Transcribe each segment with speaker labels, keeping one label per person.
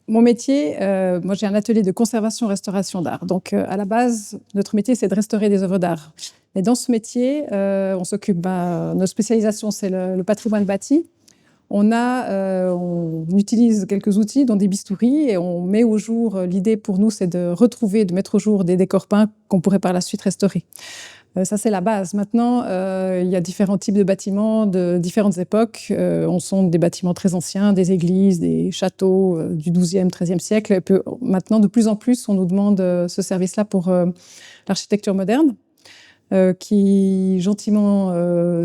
Speaker 1: Mon métier, moi j'ai un atelier de conservation-restauration d'art. Donc à la base, notre métier c'est de restaurer des œuvres d'art. Et dans ce métier, on s'occupe, nos spécialisations c'est le patrimoine bâti. On utilise quelques outils, dont des bistouris, et on met au jour, l'idée pour nous c'est de retrouver, de mettre au jour des décors peints qu'on pourrait par la suite restaurer. Ça, c'est la base. Maintenant, il y a différents types de bâtiments de différentes époques. On sonde des bâtiments très anciens, des églises, des châteaux du XIIe, XIIIe siècle. Et puis, maintenant, de plus en plus, on nous demande ce service-là pour l'architecture moderne, qui gentiment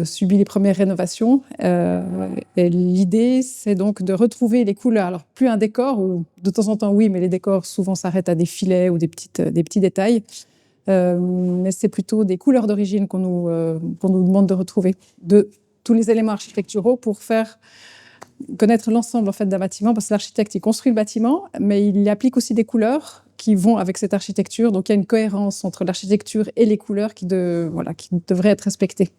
Speaker 1: subit les premières rénovations. Et l'idée, c'est donc de retrouver les couleurs. Alors, plus un décor, ou de temps en temps, oui, mais les décors souvent s'arrêtent à des filets ou des petits détails. Mais c'est plutôt des couleurs d'origine qu'on nous demande de retrouver, de tous les éléments architecturaux pour faire connaître l'ensemble en fait, d'un bâtiment, parce que l'architecte, il construit le bâtiment, mais il y applique aussi des couleurs qui vont avec cette architecture. Donc il y a une cohérence entre l'architecture et les couleurs qui devraient être respectées.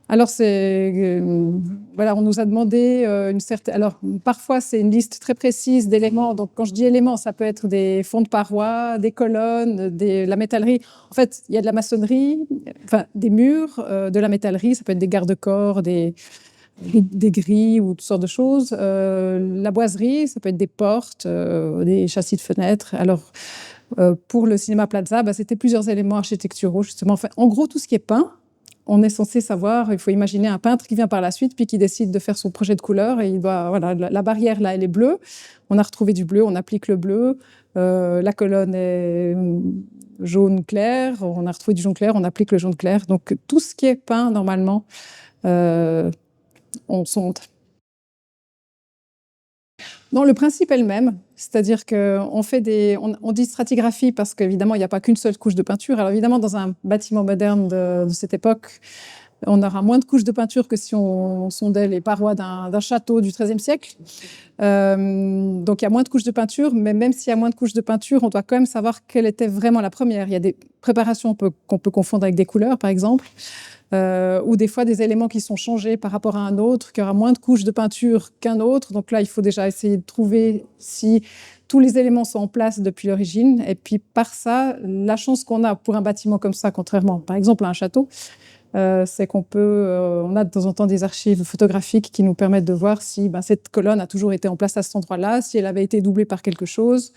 Speaker 1: Alors, on nous a demandé une certaine. Alors, parfois, c'est une liste très précise d'éléments. Donc, quand je dis éléments, ça peut être des fonds de parois, des colonnes, la métallerie. En fait, il y a de la maçonnerie, des murs, de la métallerie. Ça peut être des garde-corps, des grilles ou toutes sortes de choses. La boiserie, ça peut être des portes, des châssis de fenêtres. Alors, pour le cinéma Plaza, c'était plusieurs éléments architecturaux, justement. Enfin, en gros, tout ce qui est peint. On est censé savoir, il faut imaginer un peintre qui vient par la suite, puis qui décide de faire son projet de couleur, et il doit, la barrière là, elle est bleue. On a retrouvé du bleu, on applique le bleu. La colonne est jaune clair, on a retrouvé du jaune clair, on applique le jaune clair. Donc tout ce qui est peint normalement, on sonde. Non, le principe est le même, c'est-à-dire qu'on dit stratigraphie parce qu'évidemment, il n'y a pas qu'une seule couche de peinture. Alors évidemment, dans un bâtiment moderne de cette époque, on aura moins de couches de peinture que si on sondait les parois d'un château du XIIIe siècle. Donc il y a moins de couches de peinture, mais même s'il y a moins de couches de peinture, on doit quand même savoir quelle était vraiment la première. Il y a des préparations qu'on peut confondre avec des couleurs, par exemple. Ou des fois des éléments qui sont changés par rapport à un autre, qui aura moins de couches de peinture qu'un autre. Donc là, il faut déjà essayer de trouver si tous les éléments sont en place depuis l'origine. Et puis par ça, la chance qu'on a pour un bâtiment comme ça, contrairement par exemple à un château, c'est on a de temps en temps des archives photographiques qui nous permettent de voir si cette colonne a toujours été en place à cet endroit-là, si elle avait été doublée par quelque chose.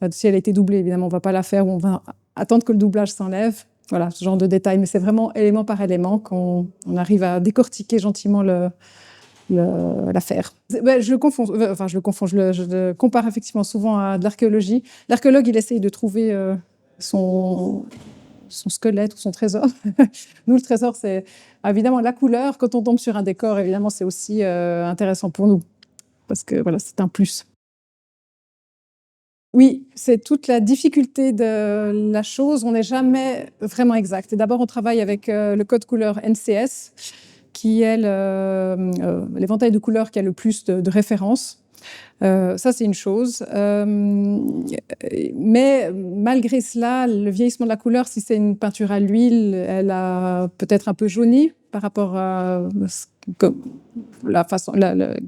Speaker 1: Si elle a été doublée, évidemment, on ne va pas la faire, on va attendre que le doublage s'enlève. Voilà, ce genre de détails, mais c'est vraiment élément par élément qu'on arrive à décortiquer gentiment l'affaire. Je le compare effectivement souvent à de l'archéologie. L'archéologue, il essaye de trouver son squelette ou son trésor. Nous, le trésor, c'est évidemment la couleur. Quand on tombe sur un décor, évidemment, c'est aussi intéressant pour nous, parce que voilà, c'est un plus. Oui, c'est toute la difficulté de la chose. On n'est jamais vraiment exact. Et d'abord, on travaille avec le code couleur NCS, qui est l'éventail de couleurs qui a le plus de références. Ça, c'est une chose. Mais malgré cela, le vieillissement de la couleur, si c'est une peinture à l'huile, elle a peut-être un peu jauni par rapport à la façon,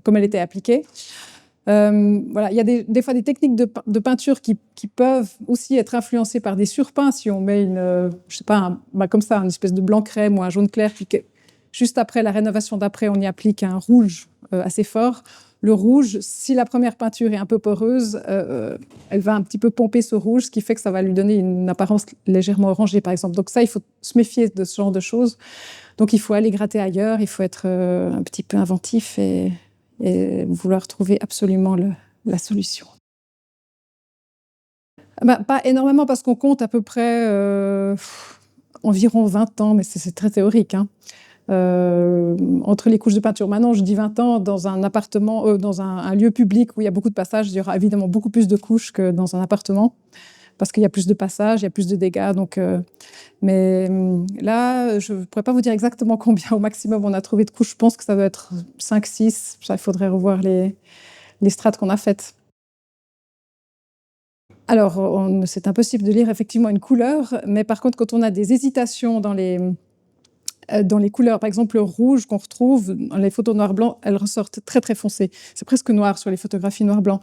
Speaker 1: comme elle était appliquée. Il y a des fois des techniques de peinture qui peuvent aussi être influencées par des surpeints. Si on met comme ça, une espèce de blanc crème ou un jaune clair, puis juste après la rénovation d'après, on y applique un rouge assez fort. Le rouge, si la première peinture est un peu poreuse, elle va un petit peu pomper ce rouge, ce qui fait que ça va lui donner une apparence légèrement orangée, par exemple. Donc ça, il faut se méfier de ce genre de choses. Donc il faut aller gratter ailleurs, il faut être un petit peu inventif et vouloir trouver absolument la solution. Pas énormément, parce qu'on compte à peu près environ 20 ans, mais c'est très théorique. Entre les couches de peinture. Maintenant, je dis 20 ans, dans un appartement, dans un lieu public où il y a beaucoup de passages, il y aura évidemment beaucoup plus de couches que dans un appartement, parce qu'il y a plus de passages, il y a plus de dégâts. Donc, mais là, je ne pourrais pas vous dire exactement combien au maximum on a trouvé de couches. Je pense que ça doit être 5, 6. Il faudrait revoir les strates qu'on a faites. Alors, c'est impossible de lire effectivement une couleur, mais par contre, quand on a des hésitations dans les Dans les couleurs, par exemple, le rouge qu'on retrouve dans les photos noir-blanc, elles ressortent très, très foncées. C'est presque noir sur les photographies noir-blanc.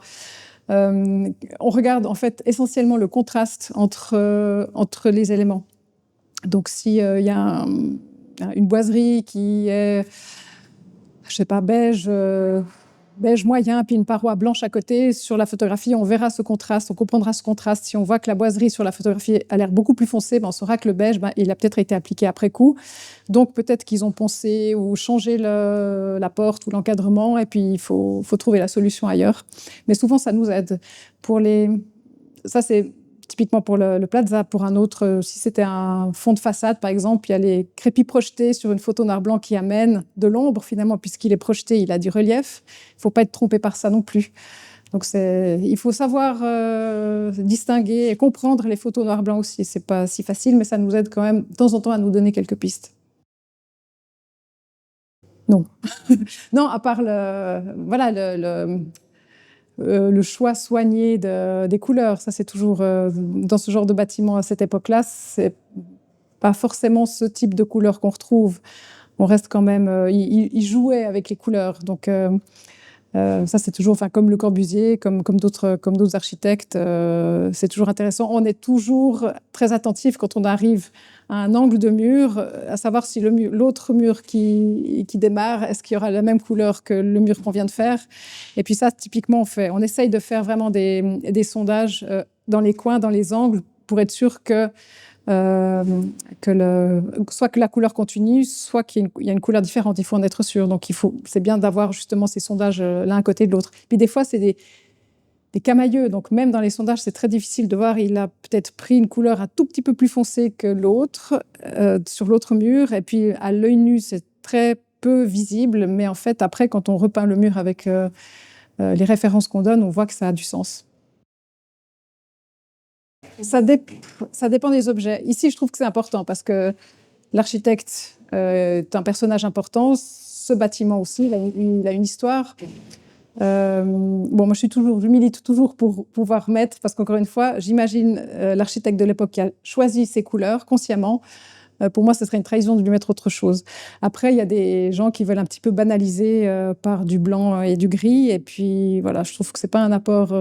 Speaker 1: On regarde en fait essentiellement le contraste entre les éléments. Donc, s'il y a une boiserie qui est, je sais pas, beige moyen, puis une paroi blanche à côté, sur la photographie, on verra ce contraste, on comprendra ce contraste. Si on voit que la boiserie sur la photographie a l'air beaucoup plus foncée, on saura que le beige, il a peut-être été appliqué après coup. Donc peut-être qu'ils ont poncé ou changé la porte ou l'encadrement, et puis il faut trouver la solution ailleurs. Mais souvent, ça nous aide. Ça, c'est typiquement pour le Plaza. Pour un autre, si c'était un fond de façade, par exemple, il y a les crépis projetés sur une photo noir-blanc qui amènent de l'ombre, finalement, puisqu'il est projeté, il a du relief. Il ne faut pas être trompé par ça non plus. Donc, il faut savoir distinguer et comprendre les photos noir-blanc aussi. Ce n'est pas si facile, mais ça nous aide quand même, de temps en temps, à nous donner quelques pistes. Non. Non, à part le choix soigné des couleurs. Ça, c'est toujours dans ce genre de bâtiment à cette époque-là, c'est pas forcément ce type de couleurs qu'on retrouve. On reste quand même. Il jouait avec les couleurs, donc ça, c'est toujours, enfin, comme Le Corbusier, comme d'autres architectes, c'est toujours intéressant. On est toujours très attentif quand on arrive à un angle de mur, à savoir si l'autre mur qui démarre, est-ce qu'il y aura la même couleur que le mur qu'on vient de faire. Et puis ça, typiquement, on essaye de faire vraiment des sondages dans les coins, dans les angles, pour être sûr que soit que la couleur continue, soit qu'il y a une couleur différente. Il faut en être sûr. Donc, c'est bien d'avoir justement ces sondages l'un à côté de l'autre. Puis des fois, c'est des camailleux. Donc, même dans les sondages, c'est très difficile de voir. Il a peut-être pris une couleur un tout petit peu plus foncée que l'autre sur l'autre mur. Et puis, à l'œil nu, c'est très peu visible. Mais en fait, après, quand on repeint le mur avec les références qu'on donne, on voit que ça a du sens. Ça dépend des objets. Ici, je trouve que c'est important parce que l'architecte est un personnage important. Ce bâtiment aussi, il a une histoire. Moi, je milite toujours pour pouvoir mettre, parce qu'encore une fois, j'imagine l'architecte de l'époque qui a choisi ses couleurs consciemment. Pour moi, ce serait une trahison de lui mettre autre chose. Après, il y a des gens qui veulent un petit peu banaliser par du blanc et du gris. Et puis, voilà, je trouve que ce n'est pas un apport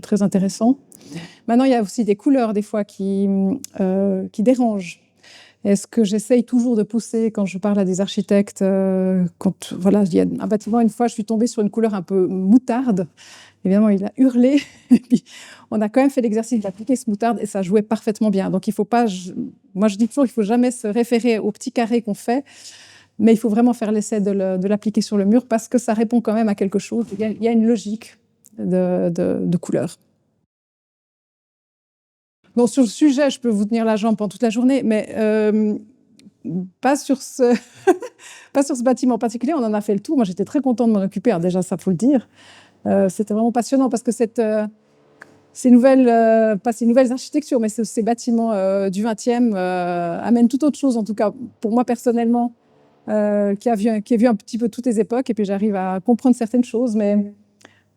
Speaker 1: très intéressant. Maintenant, il y a aussi des couleurs, des fois, qui dérangent. Et ce que j'essaye toujours de pousser quand je parle à des architectes, il y a un bâtiment, une fois, je suis tombée sur une couleur un peu moutarde. Évidemment, il a hurlé. Et puis, on a quand même fait l'exercice d'appliquer ce moutarde et ça jouait parfaitement bien. Donc, il faut pas. Moi, je dis toujours qu'il ne faut jamais se référer au petit carré qu'on fait, mais il faut vraiment faire l'essai de l'appliquer sur le mur parce que ça répond quand même à quelque chose. Il y a une logique de couleur. Bon, sur le sujet, je peux vous tenir la jambe pendant toute la journée, mais pas sur ce bâtiment en particulier. On en a fait le tour. Moi, j'étais très contente de m'en occuper. Alors, déjà, ça, faut le dire. C'était vraiment passionnant parce que ces nouvelles architectures, mais ces bâtiments du 20e amènent tout autre chose, en tout cas pour moi personnellement, qui a vu un petit peu toutes les époques, et puis j'arrive à comprendre certaines choses, mais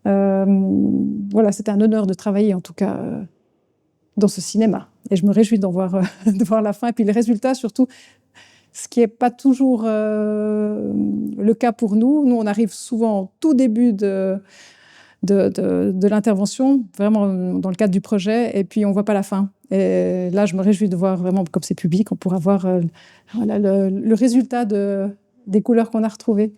Speaker 1: voilà, c'était un honneur de travailler en tout cas dans ce cinéma. Et je me réjouis de voir la fin, et puis le résultat surtout, ce qui n'est pas toujours le cas pour nous. Nous, on arrive souvent au tout début de l'intervention, vraiment dans le cadre du projet, et puis on ne voit pas la fin. Et là, je me réjouis de voir vraiment, comme c'est public, on pourra voir le résultat des couleurs qu'on a retrouvées.